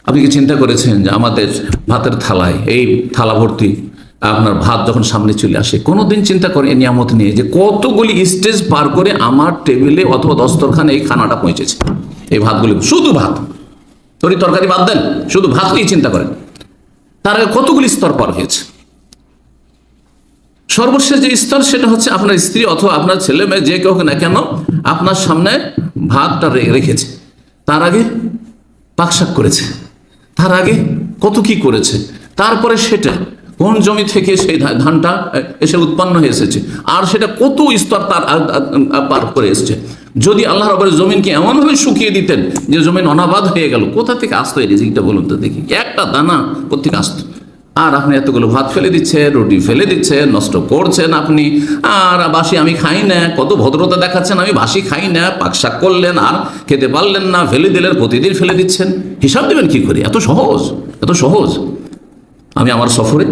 আপনি কি চিন্তা করেছেন যে আমাদের ভাতের থালায় এই থালা ভর্তি আপনার ভাত যখন সামনে চলে আসে, কোনোদিন চিন্তা করে এই নিয়ামত নিয়ে যে কতগুলি স্টেজ পার করে আমার টেবিলে অথবা দস্তরখানে এই খানাটা পৌঁছেছে, এই ভাতগুলি, শুধু ভাত, তরকারি বাদ দেন, শুধু ভাত নিয়ে চিন্তা করেন তার আগে কতগুলি স্তর পার হয়েছে। সর্বশেষ যে স্তর সেটা হচ্ছে আপনার স্ত্রী অথবা আপনার ছেলে মেয়ে যে কেউ না কেন আপনার সামনে ভাতটা রেখেছে, তার আগে পাকশাক করেছে, তার আগে কত কি করেছে, তারপরে সেটা কোন জমি থেকে সেই ধানটা এসে উৎপন্ন হয়ে এসেছে, আর সেটা কত স্তর তার পার করে এসেছে। যদি আল্লাহ রাব্বুল জমিনকে এমনভাবে শুকিয়ে দিতেন যে জমিন অনাবাদ হয়ে গেল, কোথা থেকে আসতো এই রিজিকটা বলুন তো দেখি, একটা দানা কোথেকে আসতো? আর আপনি এতগুলো ভাত ফেলে দিচ্ছেন, রুটি ফেলে দিচ্ছেন, নষ্ট করছেন আপনি। আর বাসি আমি খাই না, কত ভদ্রতা দেখাচ্ছেন, আমি বাসি খাই না, পাকশাক করলেন আর খেতে পারলেন না, ফেলে দিলেন, প্রতিদিন ফেলে দিচ্ছেন। হিসাব দেবেন কি করে? এত সহজ, এত সহজ। আমি আমার সফরে